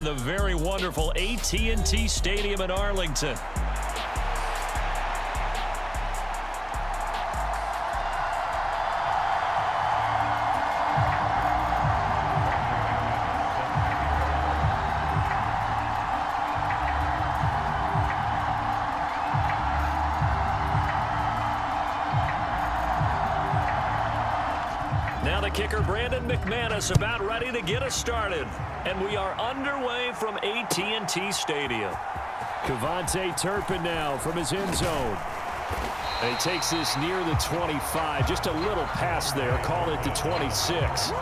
The very wonderful AT&T Stadium in Arlington. Now the kicker, Brandon McManus, about ready to get us started. And we are underway from AT&T Stadium. Kevontae Turpin now from his end zone. And he takes this near the 25. Just a little pass there. Call it the 26.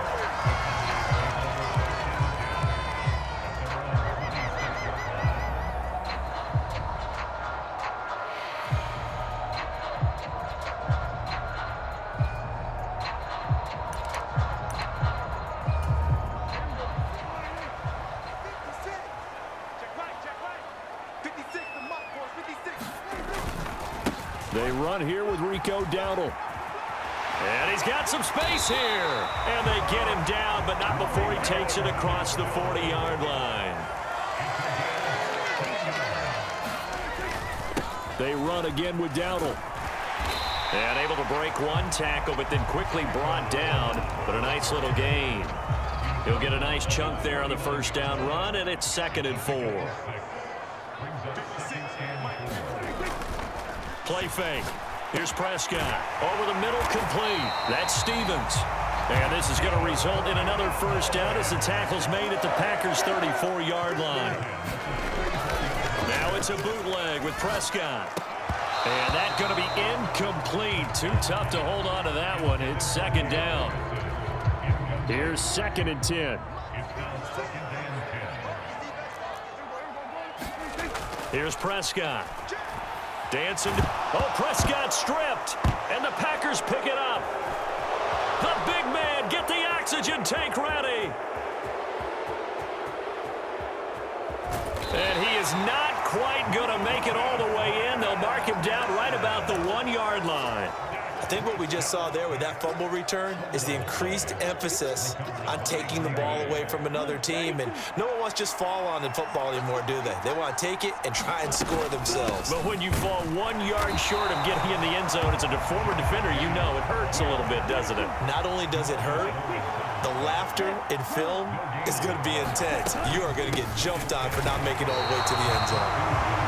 They run here with Rico Dowdle. And he's got some space here. And they get him down, but not before he takes it across the 40-yard line. They run again with Dowdle. And able to break one tackle, but then quickly brought down. But a nice little gain. He'll get a nice chunk there on the first down run, and it's 2nd and 4. Play fake. Here's Prescott. Over the middle, complete. That's Stevens. And this is going to result in another first down as the tackle's made at the Packers' 34-yard line. Now it's a bootleg with Prescott. And that's going to be incomplete. Too tough to hold on to that one. It's 2nd down. Here's 2nd and 10. Here's Prescott. Dancing. Oh, Prescott stripped. And the Packers pick it up. The big man, get the oxygen tank ready. And he is not quite going to make it all the way in. They'll mark him down right about the 1-yard line. I think what we just saw there with that fumble return is the increased emphasis on taking the ball away from another team. And no one wants to just fall on in football anymore, do they? They want to take it and try and score themselves. But when you fall 1 yard short of getting in the end zone as a former defender, you know it hurts a little bit, doesn't it? Not only does it hurt, the laughter in film is going to be intense. You are going to get jumped on for not making it all the way to the end zone.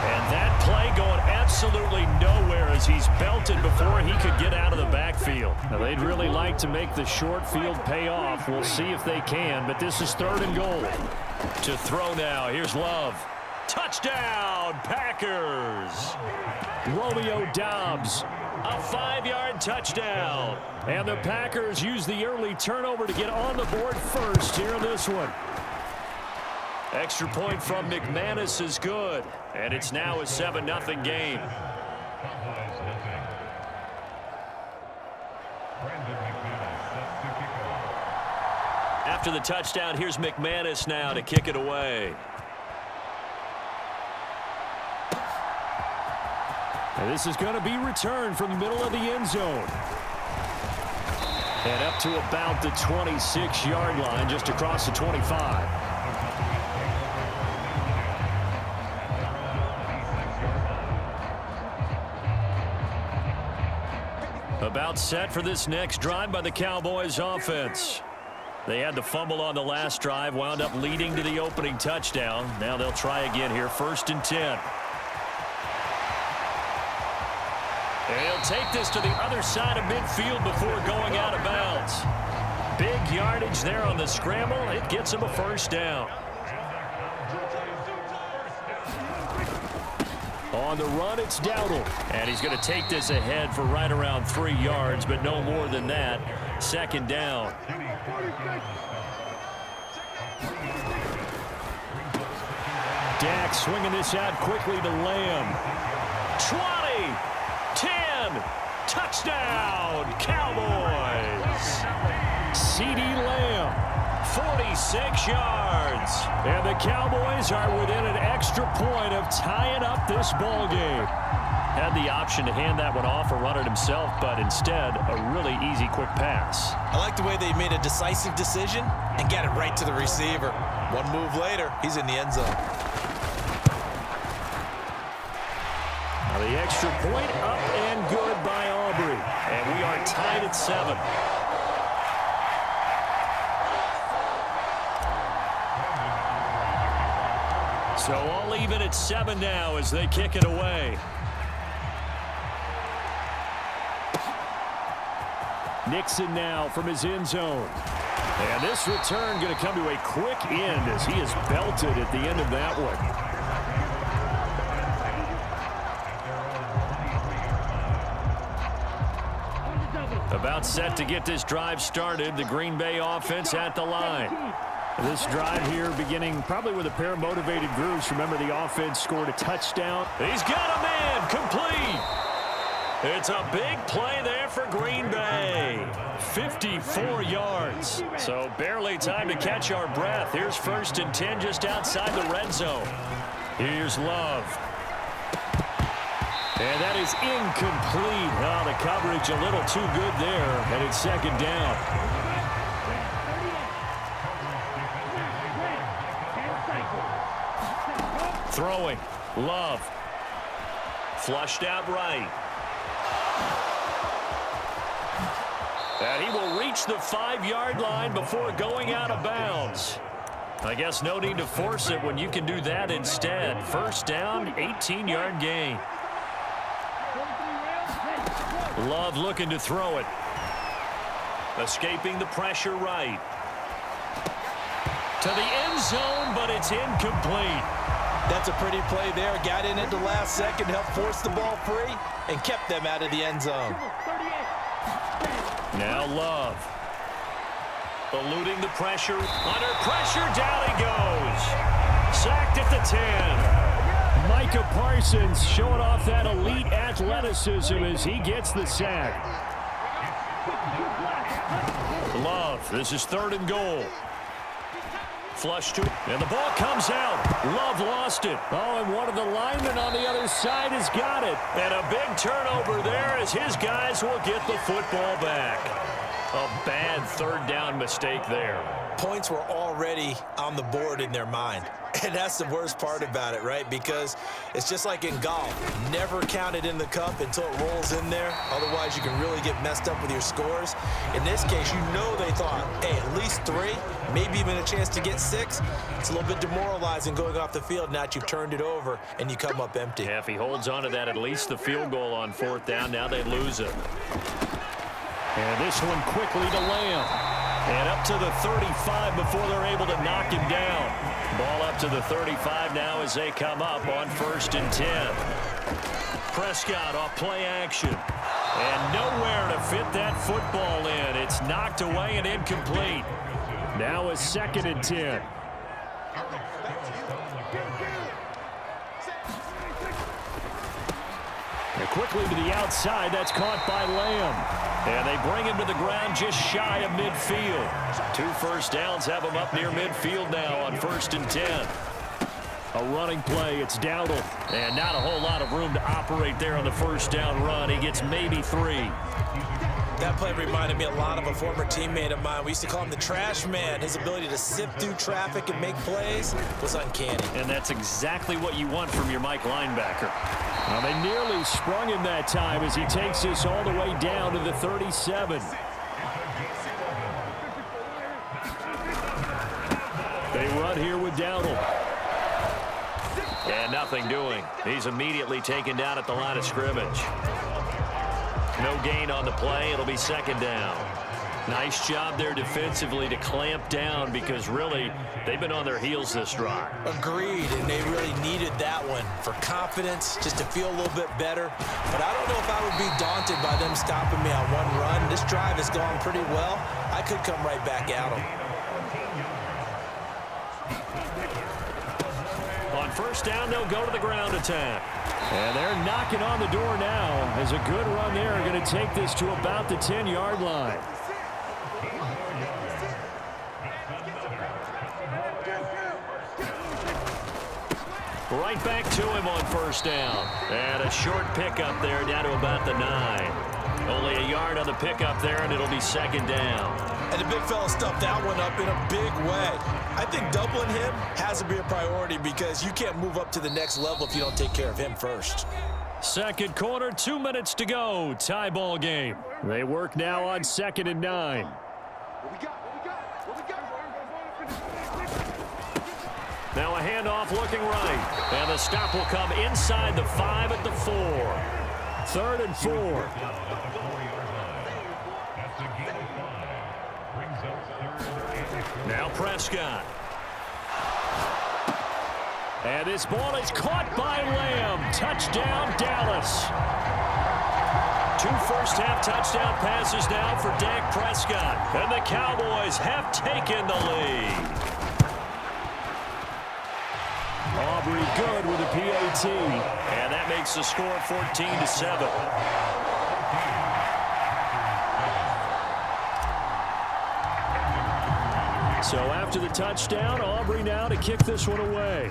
And that play going absolutely nowhere as he's belted before he could get out of the backfield. Now, they'd really like to make the short field pay off. We'll see if they can, but this is 3rd and goal. To throw now. Here's Love. Touchdown, Packers. Romeo Doubs. A 5-yard touchdown. And the Packers use the early turnover to get on the board first here in this one. Extra point from McManus is good. And it's now a 7-0 game. After the touchdown, here's McManus now to kick it away. And this is going to be returned from the middle of the end zone. And up to about the 26-yard line, just across the 25. About set for this next drive by the Cowboys offense. They had the fumble on the last drive, wound up leading to the opening touchdown. Now they'll try again here, 1st and 10. And he'll take this to the other side of midfield before going out of bounds. Big yardage there on the scramble. It gets him a first down. On the run, it's Dowdle. And he's going to take this ahead for right around 3 yards, but no more than that. 2nd down. Dak swinging this out quickly to Lamb. 20, 10, touchdown, Cowboys. CeeDee Lamb. 46 yards. And the Cowboys are within an extra point of tying up this ball game. Had the option to hand that one off or run it himself, but instead, a really easy, quick pass. I like the way they made a decisive decision and got it right to the receiver. One move later, he's in the end zone. Now the extra point up and good by Aubrey. And we are tied at 7. So all even at 7 now as they kick it away. Nixon now from his end zone. And this return going to come to a quick end as he is belted at the end of that one. About set to get this drive started. The Green Bay offense at the line. This drive here beginning probably with a pair of motivated groups. Remember, the offense scored a touchdown. He's got a man complete. It's a big play there for Green Bay. 54 yards. So barely time to catch our breath. Here's 1st and 10 just outside the red zone. Here's Love. And that is incomplete. Oh, the coverage a little too good there. And it's 2nd down. Throwing. Love. Flushed out right. And he will reach the 5-yard line before going out of bounds. I guess no need to force it when you can do that instead. 1st down, 18-yard gain. Love looking to throw it. Escaping the pressure right. To the end zone, but it's incomplete. That's a pretty play there. Got in at the last second, helped force the ball free, and kept them out of the end zone. Now Love. Eluding the pressure. Under pressure, down he goes. Sacked at the 10. Micah Parsons showing off that elite athleticism as he gets the sack. Love, this is 3rd and goal. Flush to, and the ball comes out. Love lost it. Oh, and one of the linemen on the other side has got it. And a big turnover there as his guys will get the football back. A bad 3rd down mistake there. Points were already on the board in their mind. And that's the worst part about it, right? Because it's just like in golf. Never count it in the cup until it rolls in there. Otherwise, you can really get messed up with your scores. In this case, you know they thought, hey, at least 3, maybe even a chance to get 6. It's a little bit demoralizing going off the field now that you've turned it over and you come up empty. Yeah, if he holds on to that, at least the field goal on 4th down, now they lose it. And this one quickly to Lamb. And up to the 35 before they're able to knock him down. Ball up to the 35 now as they come up on 1st and 10. Prescott off play action. And nowhere to fit that football in. It's knocked away and incomplete. Now a 2nd and 10. And quickly to the outside. That's caught by Lamb. And they bring him to the ground just shy of midfield. 2 first downs have him up near midfield now on 1st and 10. A running play. It's Dowdle. And not a whole lot of room to operate there on the 1st down run. He gets maybe 3. That play reminded me a lot of a former teammate of mine. We used to call him the trash man. His ability to sift through traffic and make plays was uncanny. And that's exactly what you want from your Mike linebacker. Well, they nearly sprung him that time as he takes this all the way down to the 37. They run here with Dowdle. And nothing doing. He's immediately taken down at the line of scrimmage. No gain on the play. It'll be 2nd down. Nice job there defensively to clamp down because really they've been on their heels this drive. Agreed, and they really needed that one for confidence, just to feel a little bit better. But I don't know if I would be daunted by them stopping me on one run. This drive has gone pretty well. I could come right back at them. On 1st down, they'll go to the ground attack. And they're knocking on the door now as a good run there. Going to take this to about the 10-yard line. Right back to him on 1st down. And a short pickup there down to about the 9. Only a yard on the pickup there, and it'll be 2nd down. And the big fella stuffed that one up in a big way. I think doubling him has to be a priority because you can't move up to the next level if you don't take care of him first. Second quarter, 2 minutes to go. Tie ball game. They work now on 2nd and 9. Now a handoff looking right. And the stop will come inside the 5 at the 4. 3rd and 4. Now Prescott. And this ball is caught by Lamb. Touchdown, Dallas. 2 first-half touchdown passes now for Dak Prescott. And the Cowboys have taken the lead. Aubrey good with a PAT. And that makes the score 14-7. So after the touchdown, Aubrey now to kick this one away.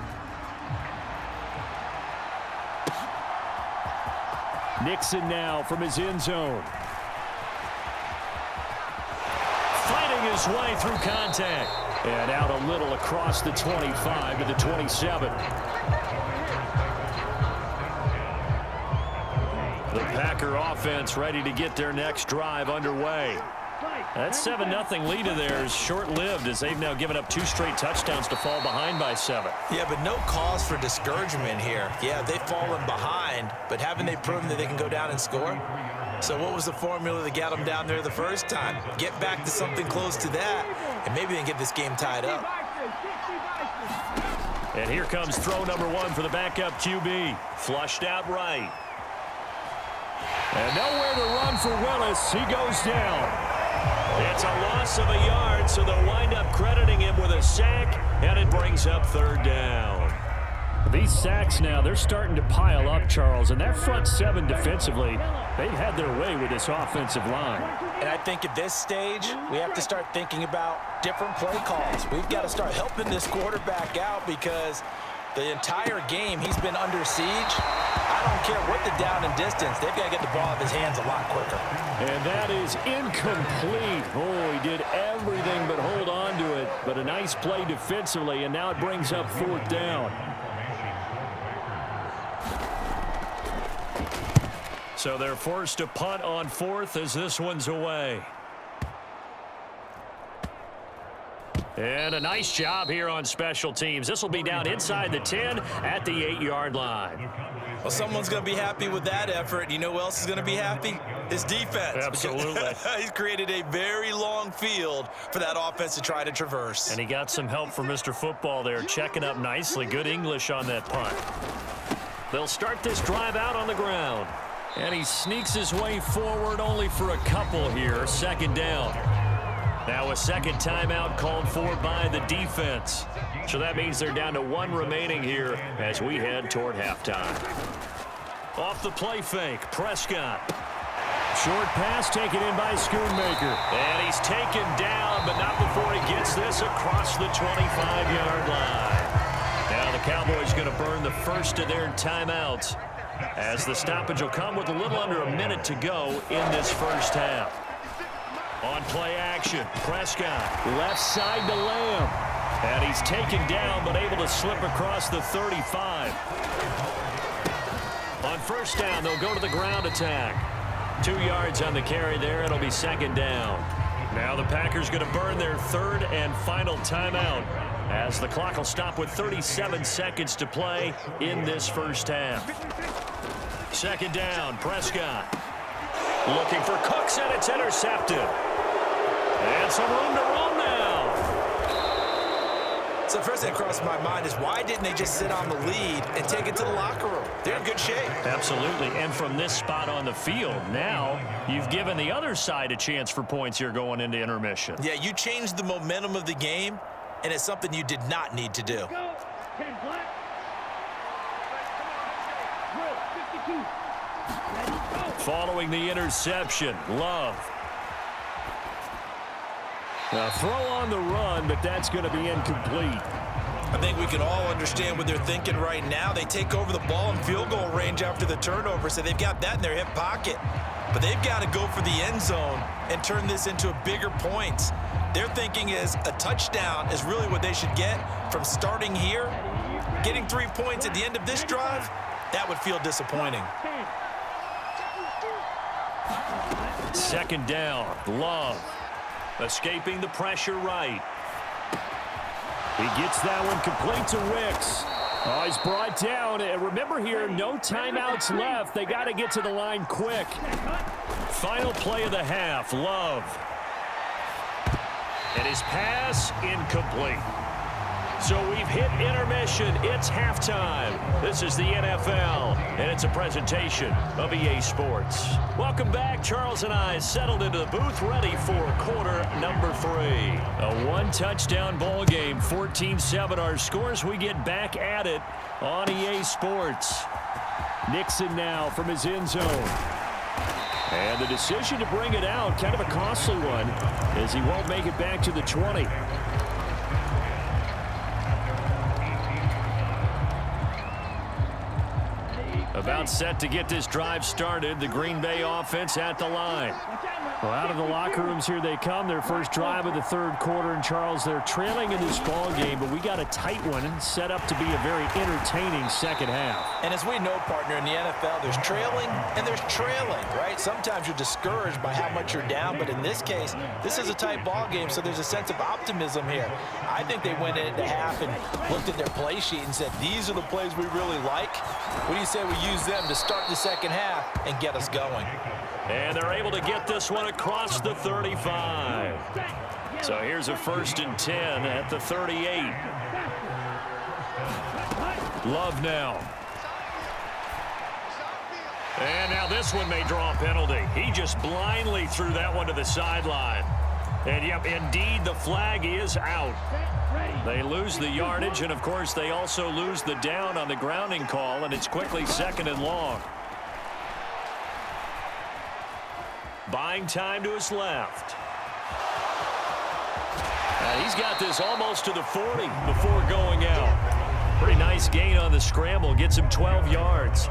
Nixon now from his end zone. Fighting his way through contact. And out a little across the 25 to the 27. The Packer offense ready to get their next drive underway. That 7-0 lead of theirs short-lived as they've now given up 2 straight touchdowns to fall behind by 7. Yeah, but no cause for discouragement here. Yeah, they've fallen behind, but haven't they proven that they can go down and score? So what was the formula that got them down there the first time? Get back to something close to that, and maybe they can get this game tied up. And here comes throw number 1 for the backup QB. Flushed out right. And nowhere to run for Willis. He goes down. It's a loss of a yard, so they'll wind up crediting him with a sack, and it brings up 3rd down. These sacks now, they're starting to pile up, Charles, and that front 7 defensively, they've had their way with this offensive line. And I think at this stage, we have to start thinking about different play calls. We've got to start helping this quarterback out because the entire game he's been under siege. I don't care what the down and distance. They've got to get the ball out of his hands a lot quicker. And that is incomplete. Oh, he did everything but hold on to it. But a nice play defensively, and now it brings up 4th down. So they're forced to punt on 4th as this one's away. And a nice job here on special teams. This will be down inside the 10 at the 8-yard line. Well, someone's going to be happy with that effort. You know who else is going to be happy? His defense. Absolutely. He's created a very long field for that offense to try to traverse. And he got some help from Mr. Football there, checking up nicely. Good English on that punt. They'll start this drive out on the ground. And he sneaks his way forward only for a couple here. 2nd down. Now a second timeout called for by the defense. So that means they're down to 1 remaining here as we head toward halftime. Off the play fake, Prescott. Short pass taken in by Schoonmaker. And he's taken down, but not before he gets this across the 25-yard line. Now the Cowboys going to burn the first of their timeouts as the stoppage will come with a little under a minute to go in this first half. On play action, Prescott. Left side to Lamb. And he's taken down, but able to slip across the 35. On first down, they'll go to the ground attack. 2 yards on the carry there. It'll be 2nd down. Now the Packers going to burn their 3rd and final timeout as the clock will stop with 37 seconds to play in this first half. 2nd down, Prescott. Looking for Cooks, and it's intercepted. And some room to roam now. So the first thing that crossed my mind is why didn't they just sit on the lead and take it to the locker room? They're in good shape. Absolutely. And from this spot on the field, now you've given the other side a chance for points here going into intermission. Yeah, you changed the momentum of the game, and it's something you did not need to do. Following the interception, Love. A throw on the run, but that's going to be incomplete. I think we can all understand what they're thinking right now. They take over the ball in field goal range after the turnover, so they've got that in their hip pocket. but they've got to go for the end zone and turn this into a bigger points. Their thinking is a touchdown is really what they should get from starting here. Getting 3 points at the end of this drive, that would feel disappointing. Second down, Love. Escaping the pressure right. He gets that one complete to Wicks. Oh, he's brought down. And remember here, no timeouts left. They got to get to the line quick. Final play of the half, Love. And his pass incomplete. So we've hit intermission. It's halftime. This is the NFL, and it's a presentation of EA Sports. Welcome back. Charles and I settled into the booth, ready for quarter number 3. A one-touchdown ball game, 14-7 our scores. We get back at it on EA Sports. Nixon now from his end zone. And the decision to bring it out, kind of a costly one, as he won't make it back to the 20. About set to get this drive started. The Green Bay offense at the line. Well, out of the locker rooms here they come. Their first drive of the third quarter. And, Charles, they're trailing in this ball game, but we got a tight one set up to be a very entertaining second half. And as we know, partner, in the NFL, there's trailing and there's trailing, right? Sometimes you're discouraged by how much you're down, but in this case, this is a tight ball game, so there's a sense of optimism here. I think they went into half and looked at their play sheet and said, these are the plays we really like. What do you say we use them to start the second half and get us going? And they're able to get this one across the 35. So here's a 1st and 10 at the 38. Love now. And now this one may draw a penalty. He just blindly threw that one to the sideline. And, yep, indeed, the flag is out. They lose the yardage, and, of course, they also lose the down on the grounding call, and it's quickly 2nd and long. Buying time to his left. He's got this almost to the 40 before going out. Pretty nice gain on the scramble. Gets him 12 yards.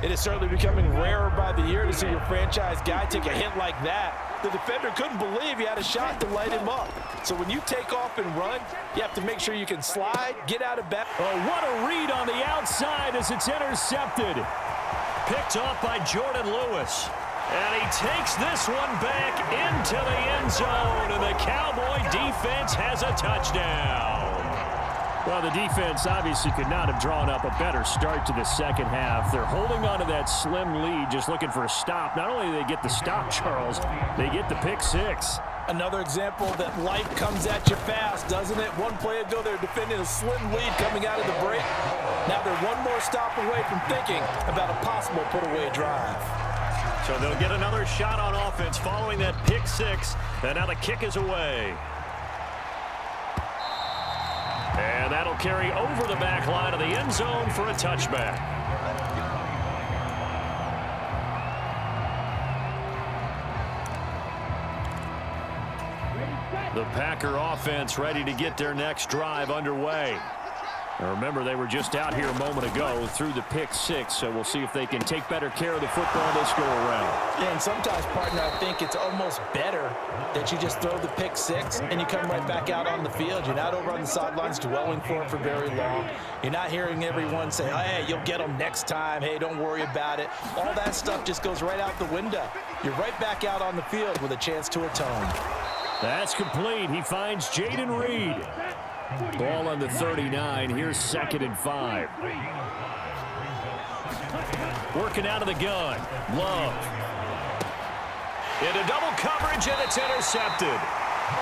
It is certainly becoming rarer by the year to see your franchise guy take a hit like that. The defender couldn't believe he had a shot to light him up. So when you take off and run, you have to make sure you can slide, get out of bounds. Oh, what a read on the outside as it's intercepted. Picked off by Jordan Lewis. And he takes this one back into the end zone, and the Cowboy defense has a touchdown. Well, the defense obviously could not have drawn up a better start to the second half. They're holding on to that slim lead, just looking for a stop. Not only do they get the stop, Charles, they get the pick six. Another example that life comes at you fast, doesn't it? One play ago, they're defending a slim lead coming out of the break. Now they're one more stop away from thinking about a possible put-away drive. So they'll get another shot on offense following that pick six, and now the kick is away. And that'll carry over the back line of the end zone for a touchback. The Packer offense ready to get their next drive underway. Now remember, they were just out here a moment ago through the pick six, so we'll see if they can take better care of the football this go around. Yeah, and sometimes, partner, I think it's almost better that you just throw the pick six and you come right back out on the field. You're not over on the sidelines dwelling for it for very long. You're not hearing everyone say, hey, you'll get them next time. Hey, don't worry about it. All that stuff just goes right out the window. You're right back out on the field with a chance to atone. That's complete. He finds Jaden Reed. Ball on the 39. Here's 2nd and 5. Working out of the gun. Love. Into double coverage, and it's intercepted.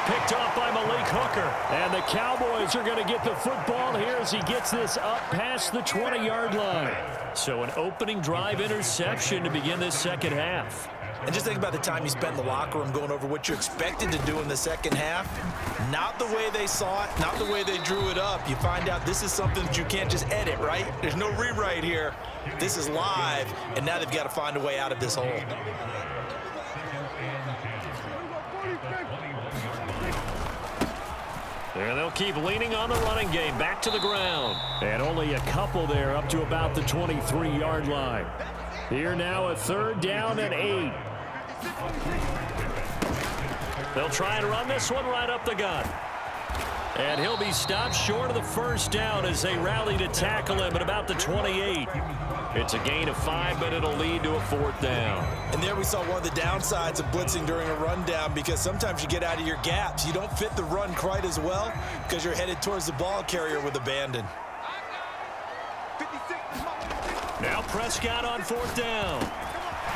Picked off by Malik Hooker. And the Cowboys are going to get the football here as he gets this up past the 20-yard line. So an opening drive interception to begin this second half. And just think about the time you spent in the locker room going over what you expected to do in the second half. Not the way they saw it, not the way they drew it up. You find out this is something that you can't just edit, right? There's no rewrite here. This is live, and now they've got to find a way out of this hole. And they'll keep leaning on the running game back to the ground. And only a couple there up to about the 23-yard line. Here now a 3rd down and 8. They'll try and run this one right up the gut. And he'll be stopped short of the first down as they rally to tackle him at about the 28. It's a gain of 5, but it'll lead to a 4th down. And there we saw one of the downsides of blitzing during a rundown, because sometimes you get out of your gaps. You don't fit the run quite as well because you're headed towards the ball carrier with abandon. Now Prescott on 4th down.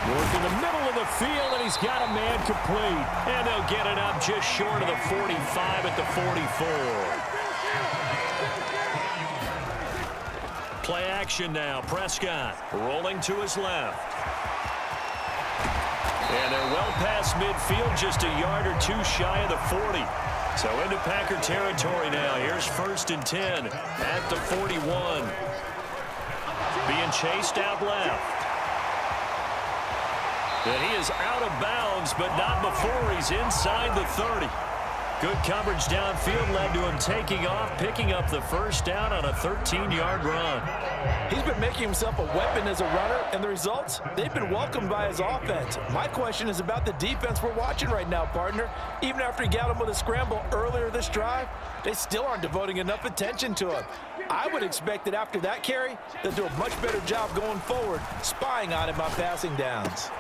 Work in the middle of the field, and he's got a man complete. And they'll get it up just short of the 45 at the 44. Play action now. Prescott rolling to his left. And they're well past midfield, just a yard or two shy of the 40. So into Packer territory now. Here's 1st and 10 at the 41. Being chased out left. And he is out of bounds, but not before he's inside the 30. Good coverage downfield led to him taking off, picking up the first down on a 13-yard run. He's been making himself a weapon as a runner, and the results, they've been welcomed by his offense. My question is about the defense we're watching right now, partner. Even after he got him with a scramble earlier this drive, they still aren't devoting enough attention to him. I would expect that after that carry, they'll do a much better job going forward, spying on him on passing downs.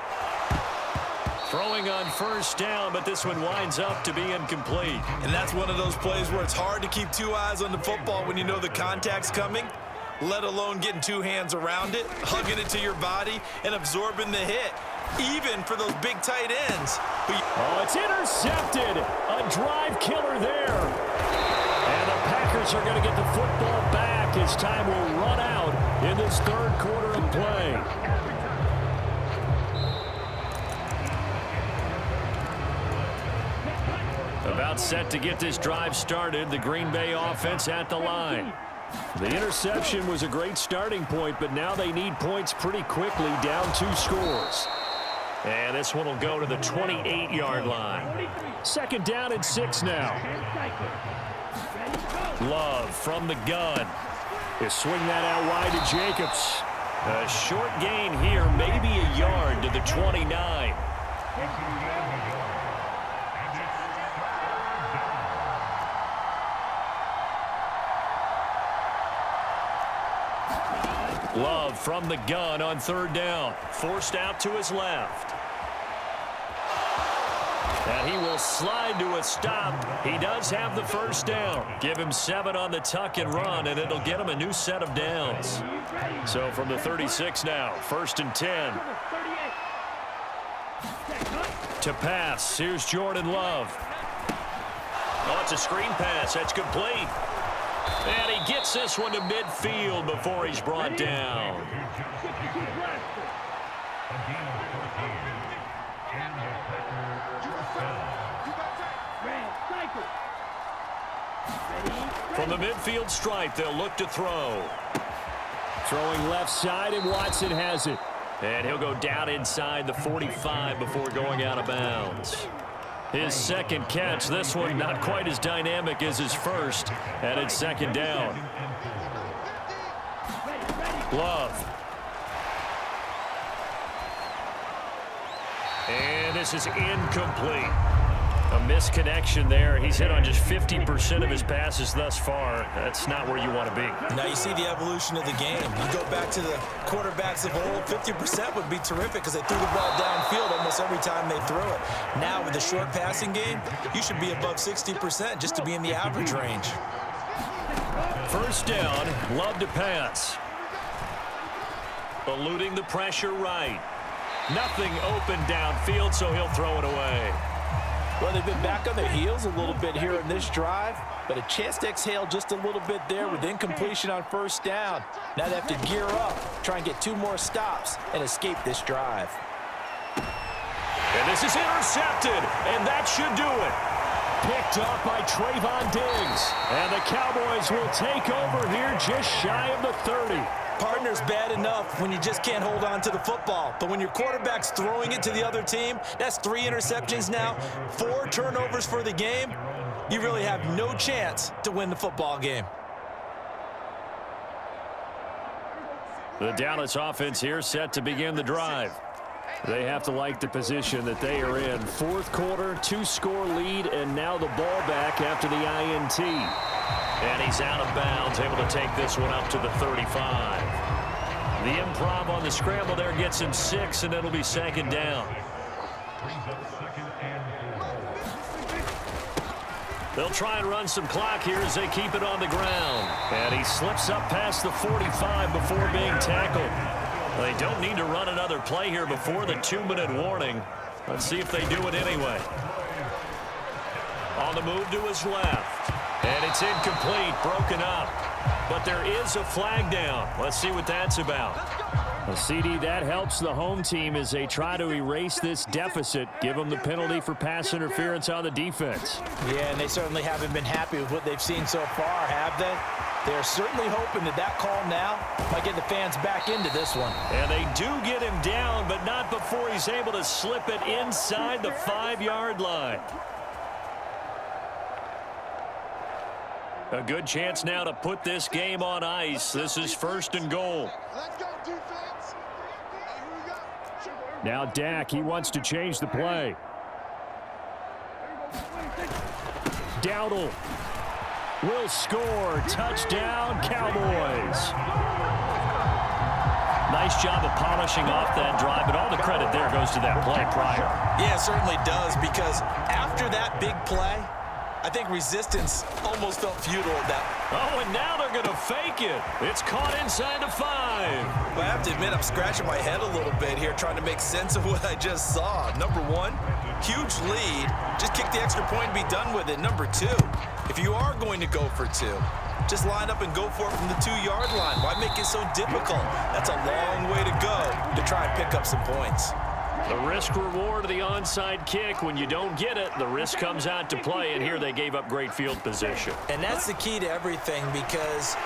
Throwing on first down, but this one winds up to be incomplete. And that's one of those plays where it's hard to keep two eyes on the football when you know the contact's coming, let alone getting two hands around it, hugging it to your body, and absorbing the hit, even for those big tight ends. Oh, it's intercepted. A drive killer there. And the Packers are going to get the football back as time will run out in this 3rd quarter of play. About set to get this drive started, the Green Bay offense at the line. The interception was a great starting point, but now they need points pretty quickly, down 2 scores. And this one will go to the 28-yard line. 2nd down and 6 now. Love from the gun. They swing that out wide to Jacobs. A short gain here, maybe a yard to the 29. Love from the gun on 3rd down. Forced out to his left. And he will slide to a stop. He does have the first down. Give him 7 on the tuck and run, and it'll get him a new set of downs. So from the 36 now, 1st and 10. To pass, here's Jordan Love. Oh, it's a screen pass. That's complete. And he gets this one to midfield before he's brought down. From the midfield stripe, they'll look to throw. Throwing left side, and Watson has it. And he'll go down inside the 45 before going out of bounds. His 2nd catch, this one not quite as dynamic as his first, and it's 2nd down. Love. And this is incomplete. A misconnection there. He's hit on just 50% of his passes thus far. That's not where you want to be. Now you see the evolution of the game. You go back to the quarterbacks of old, 50% would be terrific because they threw the ball downfield almost every time they threw it. Now with the short passing game, you should be above 60% just to be in the average range. 1st down, Love to pass. Eluding the pressure right. Nothing open downfield, so he'll throw it away. Well, they've been back on their heels a little bit here in this drive, but a chance to exhale just a little bit there with incompletion on 1st down. Now they have to gear up, try and get 2 more stops, and escape this drive. And this is intercepted, and that should do it. Picked up by Trayvon Diggs. And the Cowboys will take over here just shy of the 30. Partner's bad enough when you just can't hold on to the football. But when your quarterback's throwing it to the other team, that's 3 interceptions now, 4 turnovers for the game. You really have no chance to win the football game. The Dallas offense here set to begin the drive. They have to like the position that they are in. Fourth quarter, 2-score lead, and now the ball back after the INT. And he's out of bounds, able to take this one up to the 35. The improv on the scramble there gets him 6, and it'll be second down. They'll try and run some clock here as they keep it on the ground. And he slips up past the 45 before being tackled. They don't need to run another play here before the 2-minute warning. Let's see if they do it anyway. On the move to his left. And it's incomplete, broken up. But there is a flag down. Let's see what that's about. A CD, that helps the home team as they try to erase this deficit. Give them the penalty for pass interference on the defense. Yeah, and they certainly haven't been happy with what they've seen so far, have they? They're certainly hoping that that call now might get the fans back into this one. And they do get him down, but not before he's able to slip it inside the 5-yard line. A good chance now to put this game on ice. This is 1st and goal. Let's go, defense. Here we go. Now Dak, he wants to change the play. Dowdle will score. Touchdown, Cowboys. Nice job of polishing off that drive, but all the credit there goes to that play prior. Yeah, it certainly does, because after that big play, I think resistance almost felt futile at that. Oh, and now they're going to fake it. It's caught inside the 5. But I have to admit, I'm scratching my head a little bit here trying to make sense of what I just saw. Number one, huge lead. Just kick the extra point and be done with it. Number two, if you are going to go for 2, just line up and go for it from the 2-yard line. Why make it so difficult? That's a long way to go to try and pick up some points. The risk-reward of the onside kick, when you don't get it, the risk comes out to play, and here they gave up great field position. And that's the key to everything, because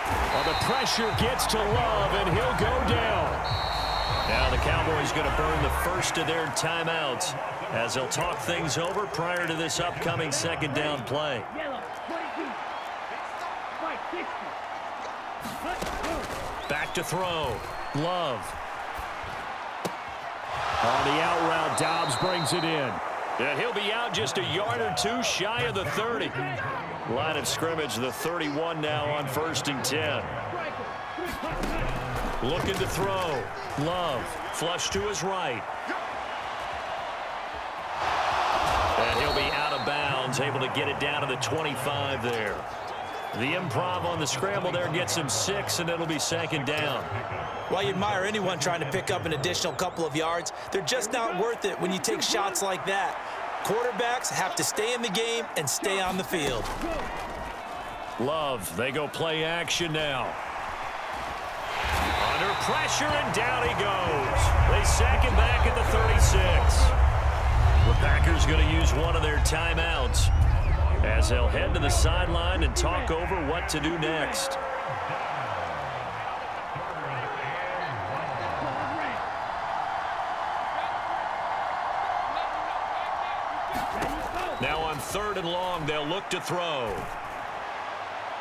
the pressure gets to Love, and he'll go down. Now the Cowboys going to burn the first of their timeouts as they'll talk things over prior to this upcoming 2nd down play. Back to throw. Love. On the out route, Dobbs brings it in. And he'll be out just a yard or 2 shy of the 30. Line of scrimmage, the 31 now on 1st and 10. Looking to throw. Love. Flush to his right. And he'll be out of bounds, able to get it down to the 25 there. The improv on the scramble there gets him 6, and it'll be 2nd down. While you admire anyone trying to pick up an additional couple of yards, they're just not worth it when you take shots like that. Quarterbacks have to stay in the game and stay on the field. Love, they go play action now. Under pressure, and down he goes. They sack him back at the 36. The Packers going to use one of their timeouts as they'll head to the sideline and talk over what to do next. Now on 3rd and long, they'll look to throw.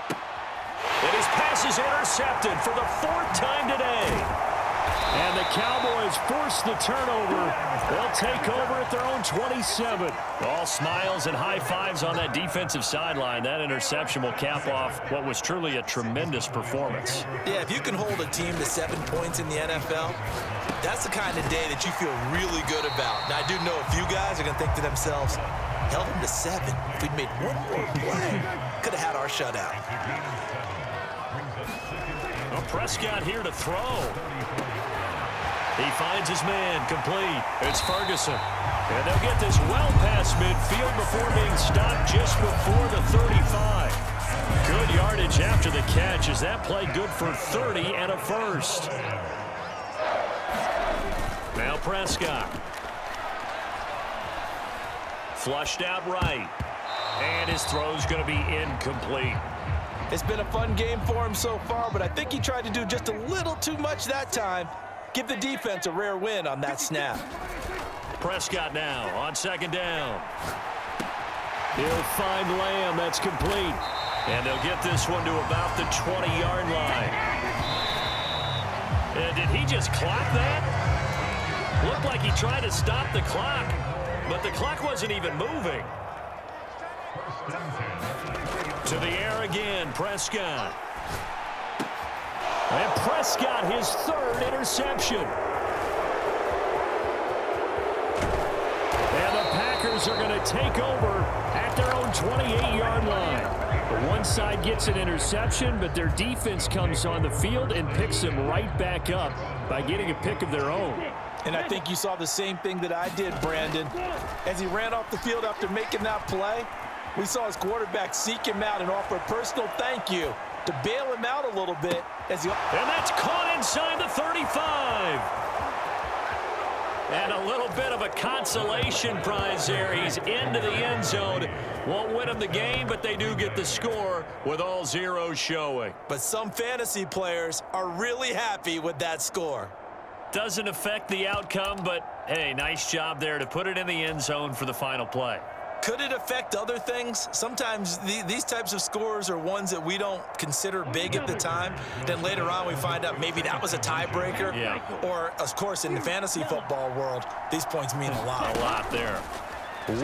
And his pass is intercepted for the 4th time today. And the Cowboys force the turnover. They'll take over at their own 27. All smiles and high fives on that defensive sideline. That interception will cap off what was truly a tremendous performance. Yeah, if you can hold a team to 7 points in the NFL, that's the kind of day that you feel really good about. Now, I do know a few guys are going to think to themselves, held them to 7. If we'd made one more play, could have had our shutout. Well, Prescott here to throw. He finds his man, complete. It's Ferguson. And they'll get this well past midfield before being stopped just before the 35. Good yardage after the catch. Is that play good for 30 and a first? Now Prescott. Flushed out right. And his throw's going to be incomplete. It's been a fun game for him so far, but I think he tried to do just a little too much that time. Give the defense a rare win on that snap. Prescott now on 2nd down. He'll find Lamb. That's complete. And they'll get this one to about the 20-yard line. And did he just clock that? Looked like he tried to stop the clock, but the clock wasn't even moving. To the air again, Prescott. And Prescott, his third interception. And the Packers are going to take over at their own 28-yard line. The one side gets an interception, but their defense comes on the field and picks them right back up by getting a pick of their own. And I think you saw the same thing that I did, Brandon. As he ran off the field after making that play, we saw his quarterback seek him out and offer a personal thank you to bail him out a little bit. And that's caught inside the 35. And a little bit of a consolation prize there. He's into the end zone. Won't win them the game, but they do get the score with all zeros showing. But some fantasy players are really happy with that score. Doesn't affect the outcome, but, hey, nice job there to put it in the end zone for the final play. Could it affect other things? Sometimes these types of scores are ones that we don't consider big at the time. Then later on we find out maybe that was a tiebreaker. Yeah. Or, of course, in the fantasy football world, these points mean a lot. A lot there.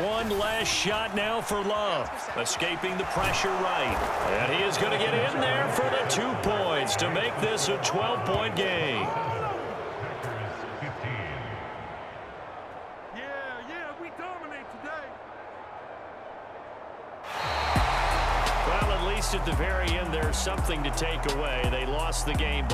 One last shot now for Love. Escaping the pressure right. And he is going to get in there for the 2 points to make this a 12-point game. At the very end, there's something to take away. They lost the game.